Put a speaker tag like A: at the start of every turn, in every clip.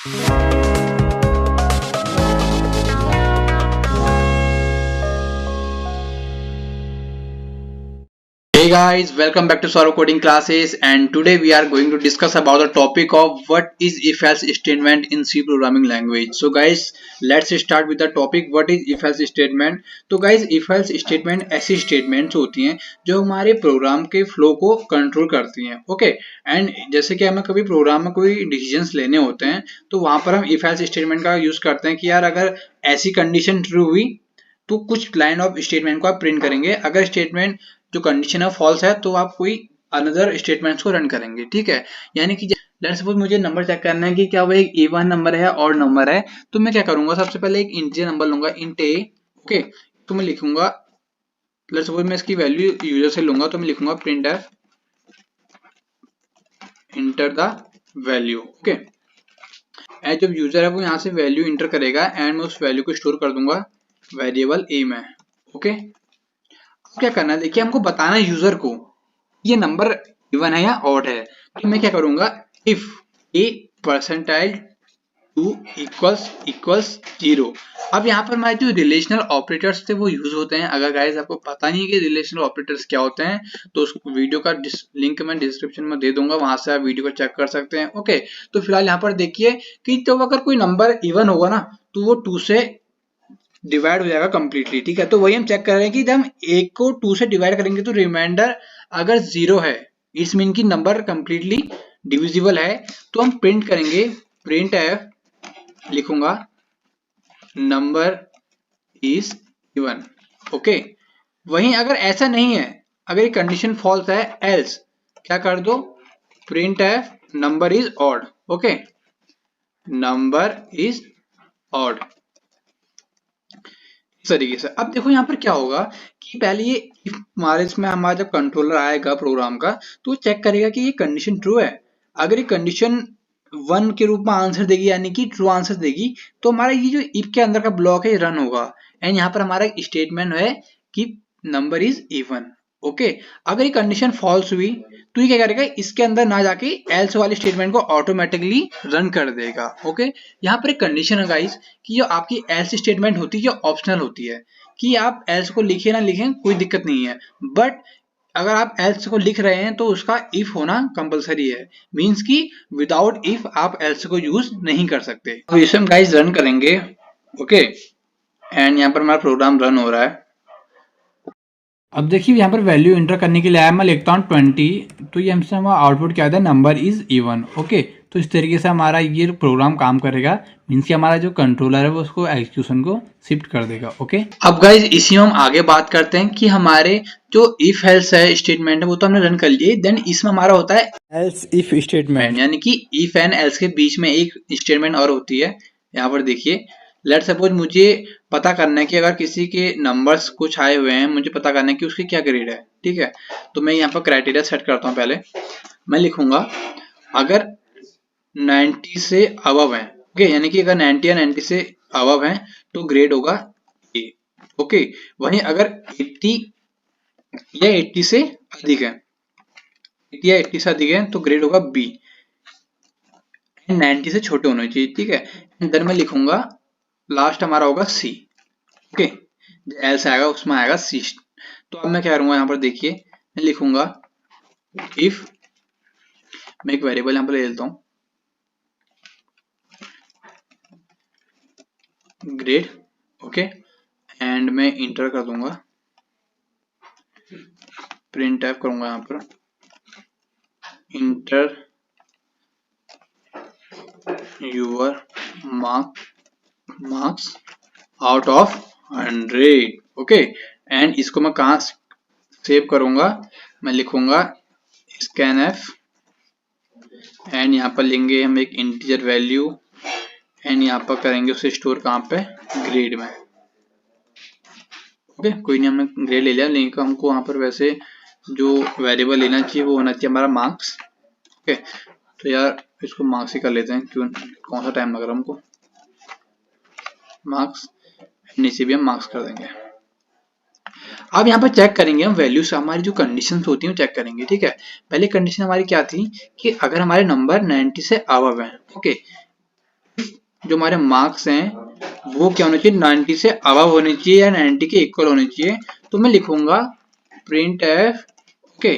A: Hey guys, welcome back to Solve Coding Classes, and today we are going to discuss about the topic of what is if-else statement in C programming language. So guys, let's start with the topic what is if-else statement. तो guys, if-else statement ऐसी statements होती हैं जो हमारे programme के flow को control करती हैं. ओके एंड जैसे कि हमें कभी प्रोग्राम में कोई डिसीजंस लेने होते हैं तो वहां पर हम if-else statement का यूज करते हैं कि यार अगर ऐसी कंडीशन ट्रू हुई तो कुछ लाइन ऑफ स्टेटमेंट को आप प्रिंट करेंगे. अगर स्टेटमेंट जो कंडीशन है फॉल्स है तो आप कोई अनदर स्टेटमेंट्स को रन करेंगे. ठीक है, यानी कि लेट्स सपोज मुझे नंबर चेक करना है कि क्या वो एक इवन नंबर है और नंबर है. तो मैं क्या करूंगा, सबसे पहले एक इंटीजर नंबर लूंगा इंट ए. ओके, तो मैं लिखूंगा, लेट्स सपोज मैं इसकी वैल्यू यूजर से लूंगा तो मैं लिखूंगा print F enter the value. Okay, and जब यूजर है वो यहाँ से वैल्यू इंटर करेगा एंड मैं उस वैल्यू को स्टोर कर दूंगा वेरिएबल ए में. ओके, क्या करना है, देखिए हमको बताना है यूजर को ये नंबर इवन है या ऑड है. तो मैं क्या करूंगा, if A percentile 2 equals equals 0. अब यहाँ पर हमारे जो रिलेशनल ऑपरेटर्स थे वो यूज होते हैं. अगर गाइस आपको पता नहीं है कि रिलेशनल ऑपरेटर्स क्या होते हैं तो उस वीडियो का लिंक मैं डिस्क्रिप्शन में दे दूंगा, वहां से आप वीडियो को चेक कर सकते हैं. ओके, तो फिलहाल यहाँ पर देखिए कि जब अगर कोई नंबर इवन होगा ना तो वो 2 से डिवाइड हो जाएगा कंप्लीटली. ठीक है, तो वही हम चेक कर रहे हैं कि जब हम एक को 2 से डिवाइड करेंगे तो रिमाइंडर अगर 0 है, इट्स मीन कि नंबर कंप्लीटली डिविजिबल है, तो हम प्रिंट करेंगे प्रिंट एफ, लिखूंगा नंबर इज इवन. ओके, वहीं अगर ऐसा नहीं है, अगर ये कंडीशन फॉल्स है, एल्स क्या कर दो, print F number is odd. Okay, number is odd इस तरीके से. अब देखो यहाँ पर क्या होगा कि पहले ये हमारे इसमें हमारा जब कंट्रोलर आएगा प्रोग्राम का तो चेक करेगा कि ये कंडीशन ट्रू है. अगर ये कंडीशन 1 के रूप में आंसर देगी यानी कि ट्रू आंसर देगी तो हमारा ये जो इफ के अंदर का ब्लॉक है रन होगा एंड यहाँ पर हमारा एक स्टेटमेंट है कि नंबर इज इवन. ओके, अगर ये कंडीशन फॉल्स हुई तो ये क्या करेगा, इसके अंदर ना जाके एल्स वाली स्टेटमेंट को ऑटोमेटिकली रन कर देगा. ओके, यहाँ पर एक कंडीशन है गाइस कि जो आपकी एल्स स्टेटमेंट होती है ऑप्शनल होती है कि आप एल्स को लिखे ना लिखें कोई दिक्कत नहीं है, बट अगर आप एल्स को लिख रहे हैं तो उसका इफ होना कंपलसरी है. मींस कि विदाउट इफ आप एल्स को यूज नहीं कर सकते. तो इसे हम गाइस रन करेंगे. ओके, एंड यहाँ पर हमारा प्रोग्राम रन हो रहा है. अब देखिए यहाँ पर वैल्यू इंटर करने के लिए आया, मैं लिखता हूँ 20, तो ये हमसे हमारा आउटपुट क्या आता है, नंबर इज इवन. ओके, तो इस तरीके से हमारा ये प्रोग्राम काम करेगा. मीन्स कि हमारा जो कंट्रोलर है वो उसको एग्जीक्यूशन को शिफ्ट कर देगा. ओके, अब गाइज इसी में हम आगे बात करते हैं कि हमारे जो इफ एल्स है स्टेटमेंट है वो तो हमने रन कर लिए. देन इसमें हमारा होता है एल्स इफ स्टेटमेंट, यानी कि इफ एंड एल्स के बीच में एक स्टेटमेंट और होती है. यहाँ पर देखिए, लेट सपोज मुझे पता करना है कि अगर किसी के नंबर्स कुछ आए हुए हैं, मुझे पता करना है कि उसकी क्या ग्रेड है. ठीक है, तो मैं यहाँ पर क्राइटेरिया सेट करता हूँ. पहले मैं लिखूंगा अगर 90 से अबव है. ओके, यानी कि अगर 90 या 90 से अबव है तो ग्रेड होगा ए. ओके, वहीं अगर 80 या 80 से अधिक है, 80 या 80 से अधिक है तो ग्रेड होगा बी. 90 से छोटे होने चाहिए. ठीक है, इधर मैं लिखूंगा लास्ट हमारा होगा सी. ओके, एल से आएगा उसमें आएगा सी. तो अब मैं क्या करूंगा, यहाँ पर देखिए मैं लिखूंगा इफ, मैं एक वेरिएबल यहाँ पर ले लेता हूँ ग्रेड. ओके, एंड मैं इंटर कर दूंगा, प्रिंट टाइप करूंगा यहाँ पर enter your marks out of 100. Okay, and इसको मैं कहाँ सेव करूंगा, मैं लिखूंगा स्कैनएफ एंड यहाँ पर लेंगे हम एक इंटीजर वैल्यू एंड यहाँ पर करेंगे उसे स्टोर कहाँ पे, ग्रेड में. ओके, कोई नहीं, हमने ग्रेड ले लिया, लेकिन हमको वहाँ पर वैसे जो वेरिएबल लेना चाहिए वो होना चाहिए हमारा मार्क्स. ओके, तो यार इसको मार्क्स ही कर लेते हैं, क्यों कौन सा टाइम लग रहा है हमको. मार्क्स, नीचे भी हम मार्क्स कर देंगे. अब यहाँ पर चेक करेंगे हम वैल्यूज, हमारी जो कंडीशंस होती हैं चेक करेंगे. ठीक है, पहले कंडीशन हमारी क्या थी कि अगर हमारे नंबर 90 से अबव है. ओके, जो हमारे मार्क्स हैं वो क्या होने चाहिए, 90 से अबव होने चाहिए या 90 के इक्वल होने चाहिए। तो मैं लिखूंगा print F okay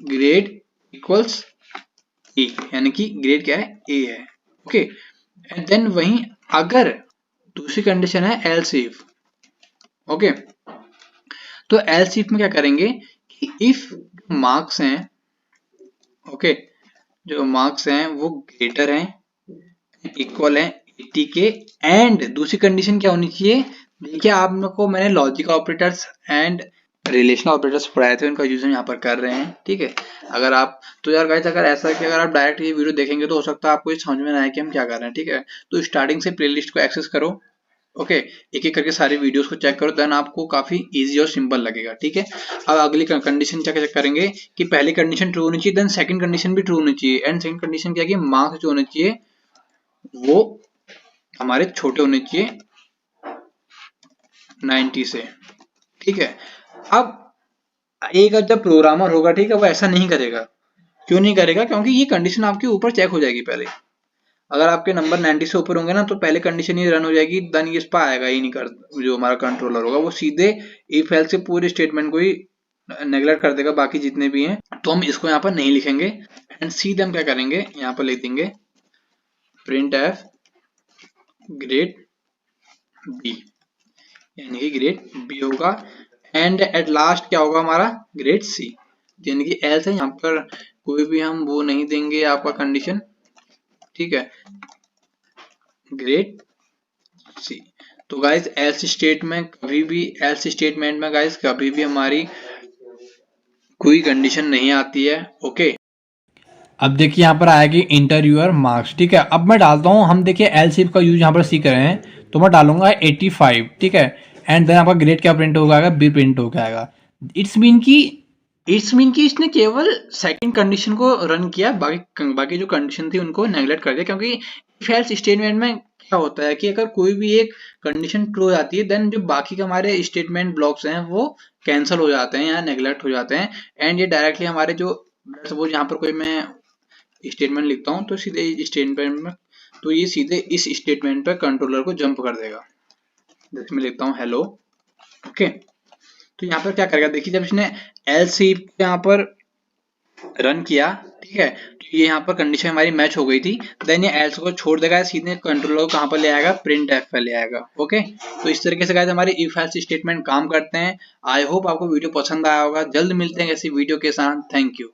A: grade equals A, यानी कि ग्रेड क्या है, ए है। ओके एंड देन वहीं अगर दूसरी कंडीशन है एल्स इफ, ओके तो एल्स इफ में क्या करेंगे कि इफ मार्क्स हैं, ओके जो मार्क्स हैं वो ग्रेटर हैं इक्वल है 80 के, एंड दूसरी कंडीशन क्या होनी चाहिए, देखिए आप लोग को मैंने logic operators and relational operators पढ़ाए थे, उनका यूज हम यहाँ पर कर रहे हैं, ठीक है। अगर आप तो यार गाइस अगर ऐसा है कि अगर आप डायरेक्ट ये वीडियो देखेंगे तो हो सकता है आपको ये समझ में ना आए कि हम क्या कर रहे हैं, ठीक है। तो स्टार्टिंग से प्लेलिस्ट को एक्सेस करो, ओके एक एक करके सारी वीडियोस को चेक करो, देन आपको काफी इजी और सिंपल लगेगा, ठीक है। अब अगली कंडीशन क्या चेक करेंगे कि पहली कंडीशन ट्रू होनी चाहिए, देन सेकंड कंडीशन भी ट्रू होनी चाहिए, एंड सेकंड कंडीशन क्या है कि मार्क्स जो होने चाहिए वो हमारे छोटे होने चाहिए 90 से, ठीक है। अब एक जब प्रोग्रामर होगा, ठीक है, वो ऐसा नहीं करेगा। क्यों नहीं करेगा, क्योंकि ये कंडीशन आपके ऊपर चेक हो जाएगी पहले। अगर आपके नंबर 90 से ऊपर होंगे ना तो पहले कंडीशन ये रन हो जाएगी, देन ये इस पर आएगा ही नहीं कर, जो हमारा कंट्रोलर होगा वो सीधे इफ एल्स से पूरे स्टेटमेंट को ही नेगलेक्ट कर देगा, बाकी जितने भी हैं। तो हम इसको यहाँ पर नहीं लिखेंगे एंड सीधे हम क्या करेंगे, यहाँ पर लिख देंगे प्रिंट एफ ग्रेड बी, यानी कि ग्रेड बी होगा, एंड एट लास्ट क्या होगा हमारा ग्रेड सी, यानी कि एल्स है, यहाँ पर कोई भी हम वो नहीं देंगे आपका कंडीशन, ठीक है, ग्रेड सी। तो गाइस एल्स स्टेटमेंट कभी भी, एल्स स्टेटमेंट में गाइस कभी भी हमारी कोई कंडीशन नहीं आती है, ओके। अब देखिए यहाँ पर आएगी इंटर यूर मार्क्स, ठीक है। अब मैं डालता हूँ, हम देखिए एलसीफ का यूज यहाँ पर सीख रहे हैं, तो मैं डालूंगा 85, ठीक है, एंड देन आपका ग्रेड क्या प्रिंट होगा, बी प्रिंट हो जाएगा। इट्स मीन कि इसने केवल सेकंड कंडीशन को रन किया, बाकी जो कंडीशन थी उनको नेगलेक्ट कर दिया, क्योंकि इफ एल्स स्टेटमेंट में क्या होता है कि अगर कोई भी एक कंडीशन ट्रू हो जाती है, देन जो बाकी के हमारे स्टेटमेंट ब्लॉक्स हैं वो कैंसिल हो जाते हैं या नेगलेक्ट हो जाते हैं, एंड ये डायरेक्टली हमारे जो सपोज यहाँ पर कोई मैं स्टेटमेंट लिखता हूँ तो सीधे इस स्टेटमेंट में, तो ये सीधे इस स्टेटमेंट पर कंट्रोलर को जंप कर देगा। जैसे मैं लिखता हूँ हेलो, ओके तो यहाँ पर क्या करेगा, देखिए जब इसने एल्स यहाँ पर रन किया, ठीक है, तो ये यहाँ पर कंडीशन हमारी मैच हो गई थी, देन ये एल्स को छोड़ देगा, सीधे कंट्रोलर को कहाँ पर ले आएगा, प्रिंट एफ पे ले आएगा, ओके। तो इस तरीके से गाइस हमारे इफ एल्स स्टेटमेंट काम करते हैं। आई होप आपको वीडियो पसंद आया होगा, जल्द मिलते हैं ऐसी वीडियो के साथ, थैंक यू।